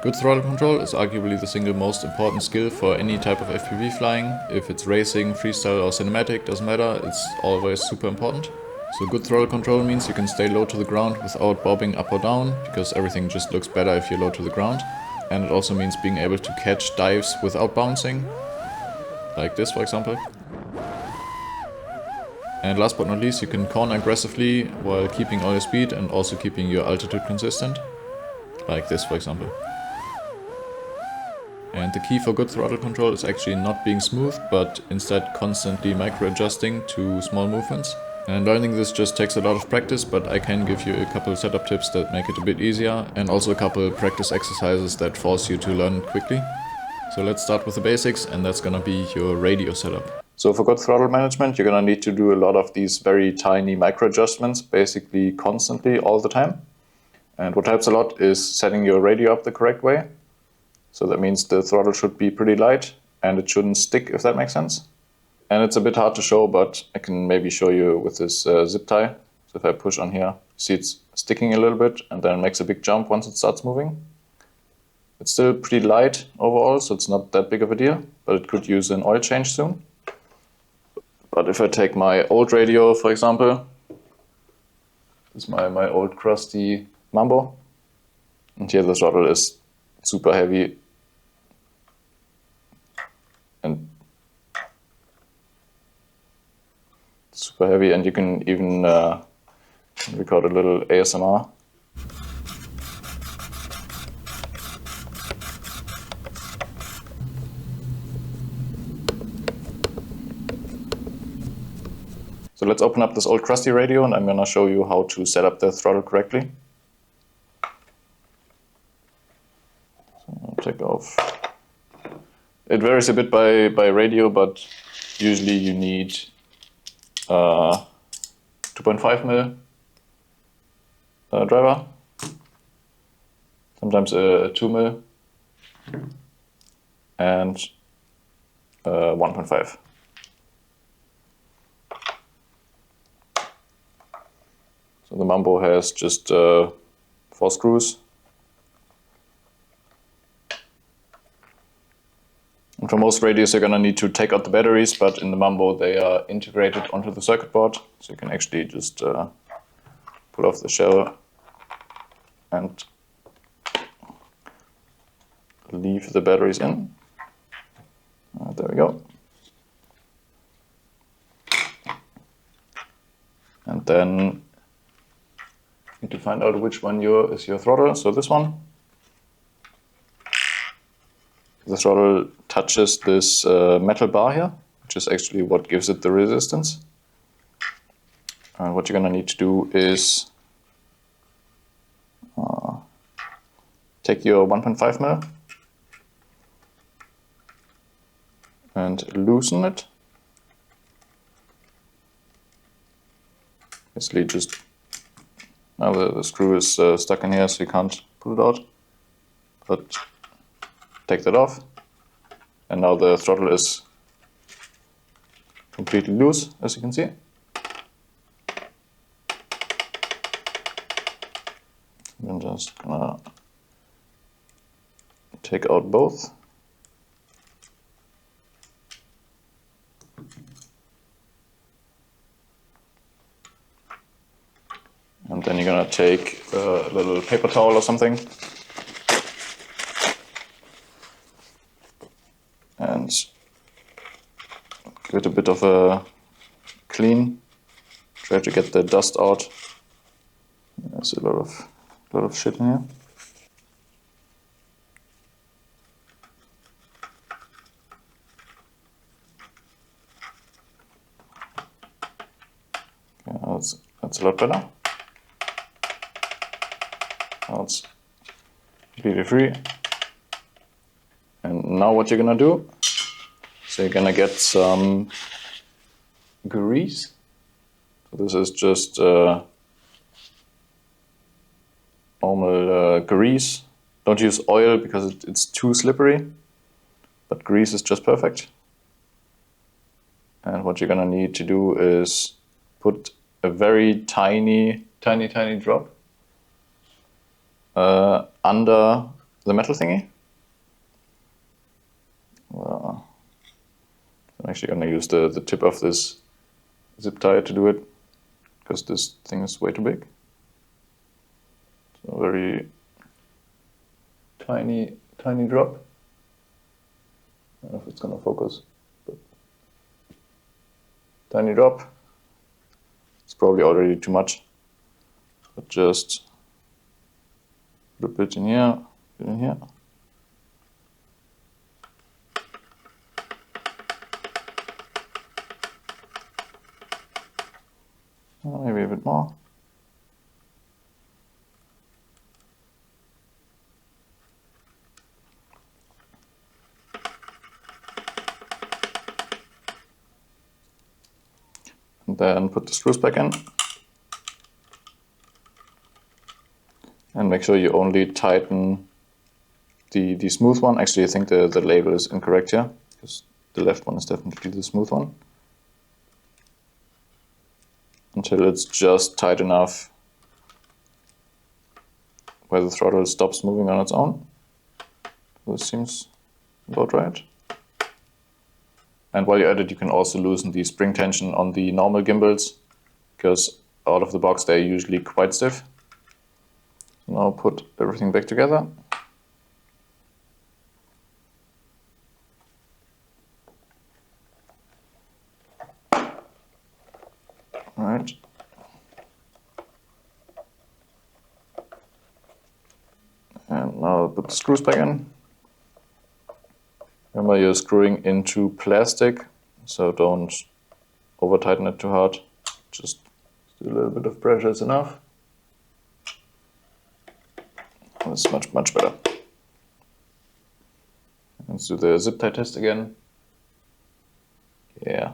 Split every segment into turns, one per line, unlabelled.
Good throttle control is arguably the single most important skill for any type of FPV flying. If it's racing, freestyle or cinematic, doesn't matter, it's always super important. So good throttle control means you can stay low to the ground without bobbing up or down, because everything just looks better if you're low to the ground. And it also means being able to catch dives without bouncing, like this for example. And last but not least, you can corner aggressively while keeping all your speed and also keeping your altitude consistent, like this for example. And the key for good throttle control is actually not being smooth, but instead constantly micro-adjusting to small movements. And learning this just takes a lot of practice, but I can give you a couple setup tips that make it a bit easier, and also a couple practice exercises that force you to learn quickly. So let's start with the basics, and that's gonna be your radio setup. So for good throttle management, you're gonna need to do a lot of these very tiny micro-adjustments, basically constantly, all the time. And what helps a lot is setting your radio up the correct way. So that means the throttle should be pretty light and it shouldn't stick, if that makes sense. And it's a bit hard to show, but I can maybe show you with this zip tie. So if I push on here, you see it's sticking a little bit and then makes a big jump once it starts moving. It's still pretty light overall, so it's not that big of a deal, but it could use an oil change soon. But if I take my old radio, for example, this is my old crusty Mambo, and here the throttle is super heavy and you can even record a little ASMR. So let's open up this old crusty radio and I'm gonna show you how to set up the throttle correctly. So I'll take off. It varies a bit by radio, but usually you need 2.5mm driver, sometimes a 2mm and 1.5. So the Mambo has just 4 screws. And for most radios you're gonna need to take out the batteries, but in the Mambo they are integrated onto the circuit board, so you can actually just pull off the shell and leave the batteries in. There we go. And then you need to find out which one is your throttle, so this one. The throttle touches this metal bar here, which is actually what gives it the resistance. And what you're gonna need to do is take your 1.5mm and loosen it. Basically just, now the screw is stuck in here so you can't pull it out, but take that off, and now the throttle is completely loose, as you can see. I'm just gonna take out both. And then you're gonna take a little paper towel or something and give it a bit of a clean. Try to get the dust out. There's a lot of shit in here. Yeah, that's a lot better. Now it's completely free. And now what you're gonna do, so you're gonna get some grease. So this is just normal grease. Don't use oil because it's too slippery, but grease is just perfect. And what you're gonna need to do is put a very tiny drop under the metal thingy. I'm actually going to use the tip of this zip tie to do it, because this thing is way too big. So very tiny drop. I don't know if it's going to focus, but tiny drop. It's probably already too much, but just put a bit in here, bit in here. Maybe a bit more. And then put the screws back in. And make sure you only tighten the smooth one. Actually, I think the label is incorrect here, because the left one is definitely the smooth one. Until it's just tight enough where the throttle stops moving on its own. This seems about right. And while you're at it, you can also loosen the spring tension on the normal gimbals, because out of the box they're usually quite stiff. Now put everything back together. Alright. And now put the screws back in. Remember, you're screwing into plastic, so don't over tighten it too hard. Just do a little bit of pressure is enough. That's much better. Let's do the zip tie test again. Yeah.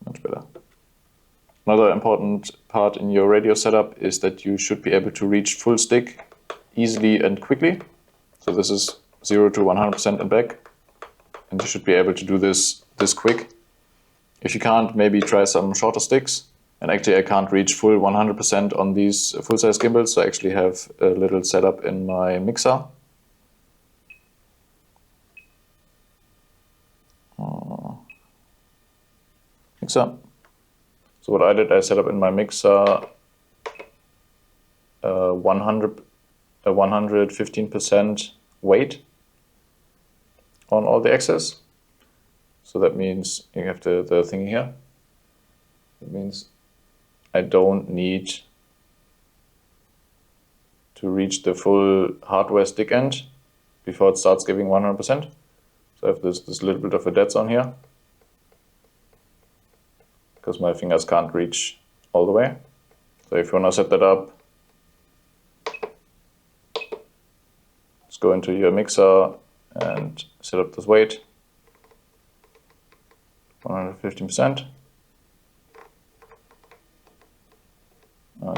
Much better. Another important part in your radio setup is that you should be able to reach full stick easily and quickly. So this is 0 to 100% and back. And you should be able to do this quick. If you can't, maybe try some shorter sticks. And actually I can't reach full 100% on these full-size gimbals, so I actually have a little setup in my mixer. So what I did, I set up in my mixer 115% weight on all the axes. So that means you have the thingy here. That means I don't need to reach the full hardware stick end before it starts giving 100%. So I have this little bit of a dead zone here, because my fingers can't reach all the way. So if you want to set that up, just go into your mixer and set up this weight, 115%.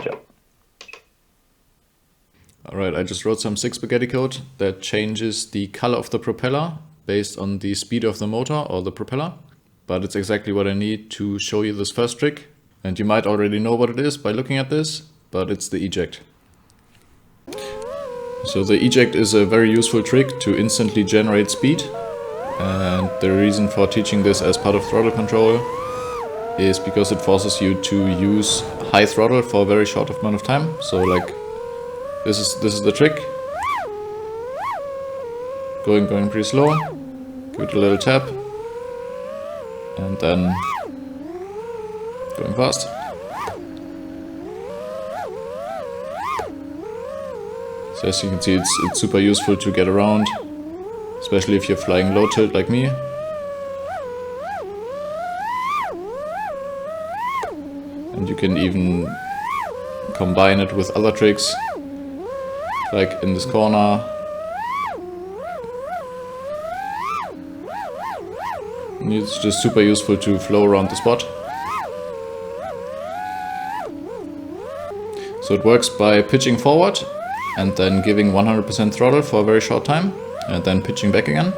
Yeah. Alright, I just wrote some SIG spaghetti code that changes the color of the propeller based on the speed of the motor or the propeller. But it's exactly what I need to show you this first trick. And you might already know what it is by looking at this, but it's the eject. So the eject is a very useful trick to instantly generate speed. And the reason for teaching this as part of throttle control is because it forces you to use high throttle for a very short amount of time. So like this is the trick. Going pretty slow. Give it a little tap. And then going fast. So as you can see, it's super useful to get around, especially if you're flying low tilt like me. And you can even combine it with other tricks, like in this corner. And it's just super useful to flow around the spot. So it works by pitching forward and then giving 100% throttle for a very short time and then pitching back again.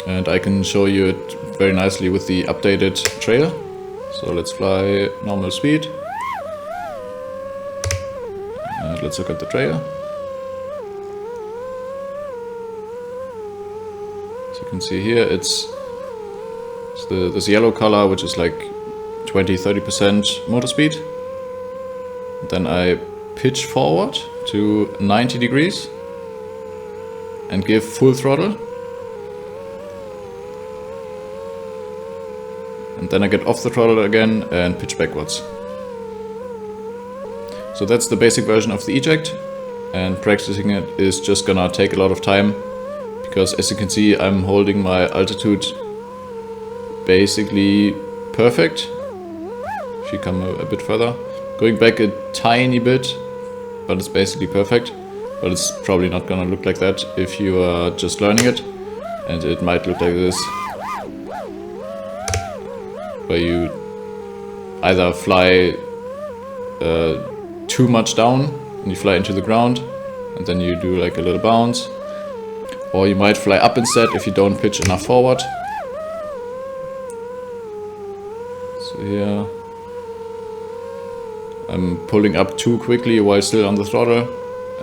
And I can show you it very nicely with the updated trail. So let's fly normal speed. And let's look at the trailer. As you can see here, it's this yellow color, which is like 20-30% motor speed. Then I pitch forward to 90 degrees and give full throttle. And then I get off the throttle again and pitch backwards. So that's the basic version of the eject, and practicing it is just gonna take a lot of time, because as you can see, I'm holding my altitude basically perfect. If you come a bit further, going back a tiny bit, but it's basically perfect. But it's probably not gonna look like that if you are just learning it, and it might look like this, where you either fly too much down and you fly into the ground and then you do like a little bounce, or you might fly up instead if you don't pitch enough forward. So here I'm pulling up too quickly while still on the throttle,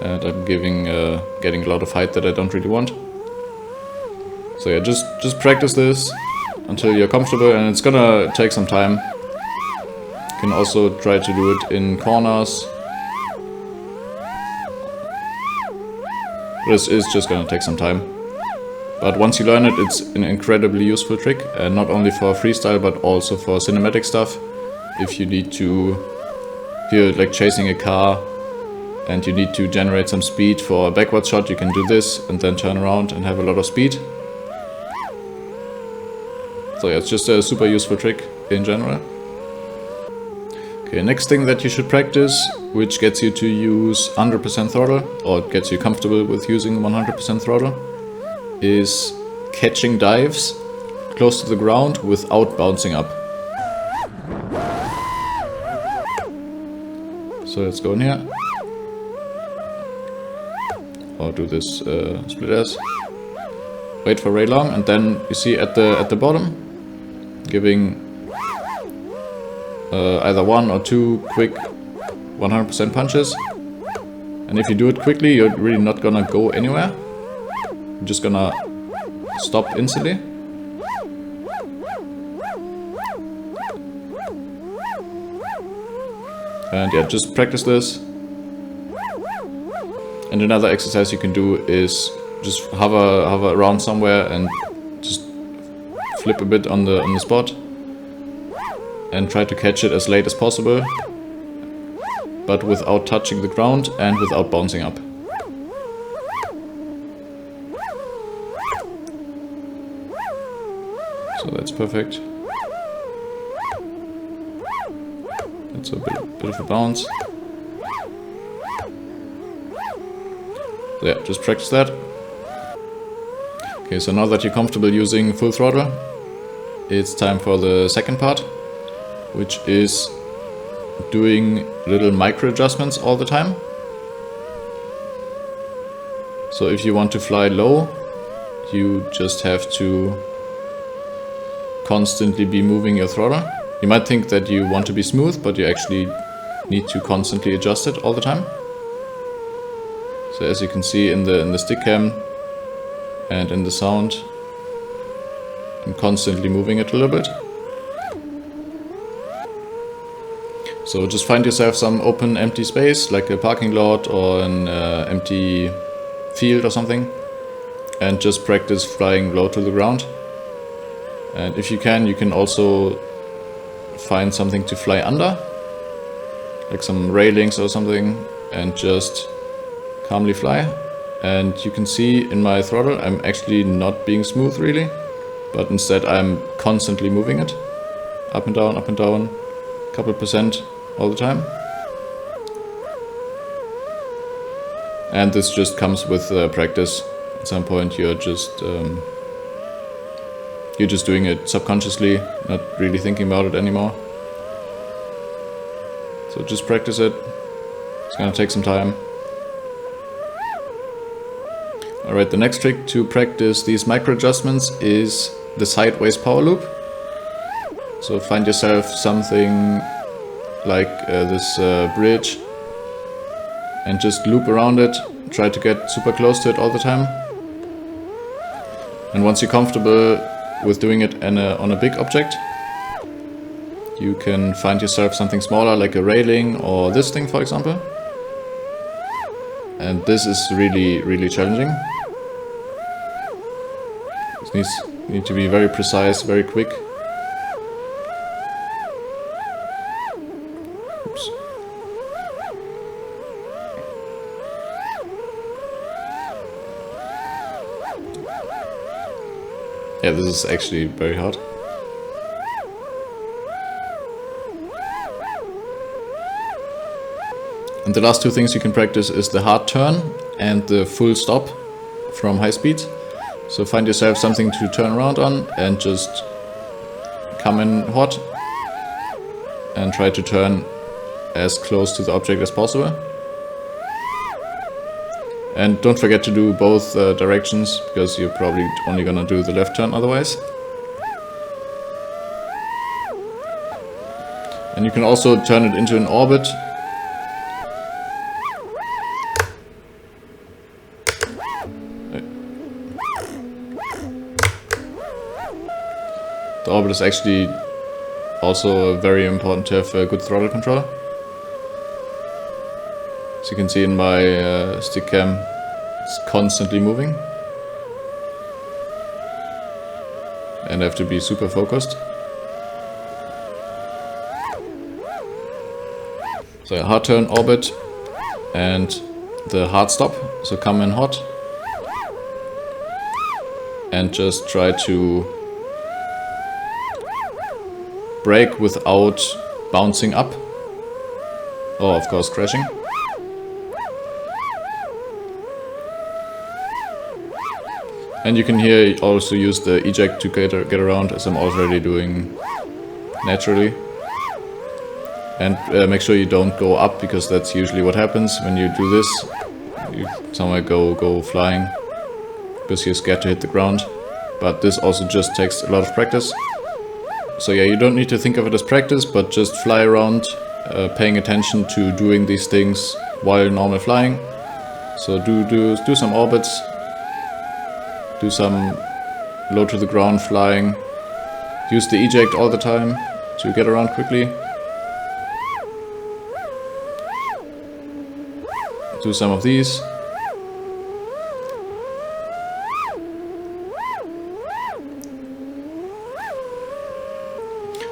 and I'm getting a lot of height that I don't really want. So yeah, just practice this until you're comfortable, and it's gonna take some time. You can also try to do it in corners. This is just gonna take some time. But once you learn it, it's an incredibly useful trick, and not only for freestyle but also for cinematic stuff. If you're like chasing a car and you need to generate some speed for a backward shot, you can do this and then turn around and have a lot of speed. So yeah, it's just a super useful trick in general. Okay, next thing that you should practice, which gets you to use 100% throttle, or gets you comfortable with using 100% throttle, is catching dives close to the ground without bouncing up. So let's go in here, or do this split S. Wait for very long, and then you see at the bottom, giving either one or two quick 100% punches. And if you do it quickly, you're really not gonna go anywhere. You're just gonna stop instantly. And yeah, just practice this. And another exercise you can do is just hover around somewhere and just flip a bit on the spot and try to catch it as late as possible, but without touching the ground and without bouncing up. So that's perfect. That's a bit of a bounce. So yeah, just practice that. Okay, so now that you're comfortable using full throttle, it's time for the second part, which is doing little micro adjustments all the time. So if you want to fly low, you just have to constantly be moving your throttle. You might think that you want to be smooth, but you actually need to constantly adjust it all the time. So as you can see in the stick cam and in the sound, I'm constantly moving it a little bit. So just find yourself some open empty space, like a parking lot or an empty field or something, and just practice flying low to the ground. And if you can also find something to fly under, like some railings or something, and just calmly fly. And you can see in my throttle I'm actually not being smooth really, but instead I'm constantly moving it up and down, a couple percent all the time. And this just comes with practice. At some point you're just doing it subconsciously, not really thinking about it anymore. So just practice it. It's gonna take some time. Alright, the next trick to practice these micro adjustments is the sideways power loop. So find yourself something like this bridge and just loop around it, try to get super close to it all the time. And once you're comfortable with doing it on a big object, you can find yourself something smaller like a railing or this thing, for example. And this is really, really challenging. It need to be very precise, very quick. Oops. Yeah, this is actually very hard. And the last two things you can practice is the hard turn and the full stop from high speed. So find yourself something to turn around on and just come in hot and try to turn as close to the object as possible. And don't forget to do both directions, because you're probably only gonna do the left turn otherwise. And you can also turn it into an orbit. The orbit is actually also very important to have a good throttle control. As you can see in my stick cam, it's constantly moving. And I have to be super focused. So a hard turn, orbit, and the hard stop. So come in hot. And just try to brake without bouncing up. Or of course crashing. And you can here also use the eject to get around, as I'm already doing naturally. And make sure you don't go up, because that's usually what happens when you do this. You somewhere go flying, because you're scared to hit the ground. But this also just takes a lot of practice. So yeah, you don't need to think of it as practice, but just fly around, paying attention to doing these things while normal flying. So do some orbits. Do some low to the ground flying. Use the eject all the time to get around quickly. Do some of these.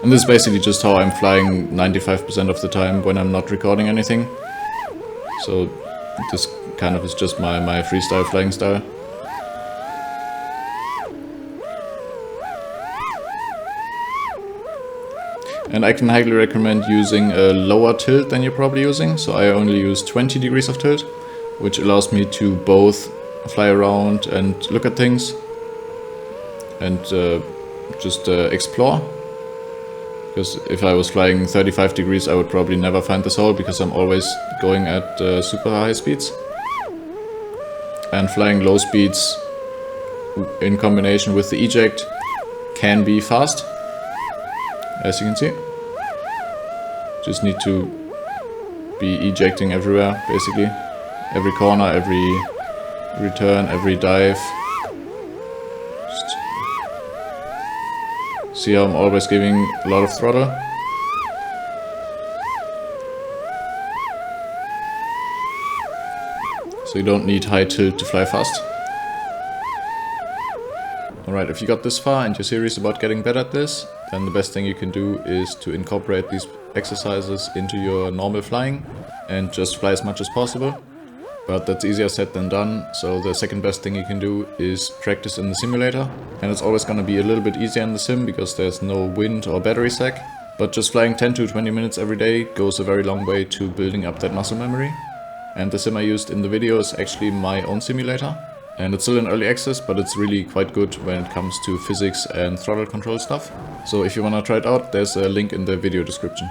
And this is basically just how I'm flying 95% of the time when I'm not recording anything. So this kind of is just my freestyle flying style. And I can highly recommend using a lower tilt than you're probably using. So I only use 20 degrees of tilt, which allows me to both fly around and look at things and just explore. Because if I was flying 35 degrees, I would probably never find this hole, because I'm always going at super high speeds. And flying low speeds in combination with the eject can be fast, as you can see. Just need to be ejecting everywhere, basically. Every corner, every return, every dive. Just see how I'm always giving a lot of throttle. So you don't need high tilt to fly fast. Alright, if you got this far and you're serious about getting better at this, then the best thing you can do is to incorporate these exercises into your normal flying and just fly as much as possible. But that's easier said than done, so the second best thing you can do is practice in the simulator. And it's always gonna be a little bit easier in the sim because there's no wind or battery sag. But just flying 10 to 20 minutes every day goes a very long way to building up that muscle memory. And the sim I used in the video is actually my own simulator. And it's still in early access, but it's really quite good when it comes to physics and throttle control stuff. So if you wanna try it out, there's a link in the video description.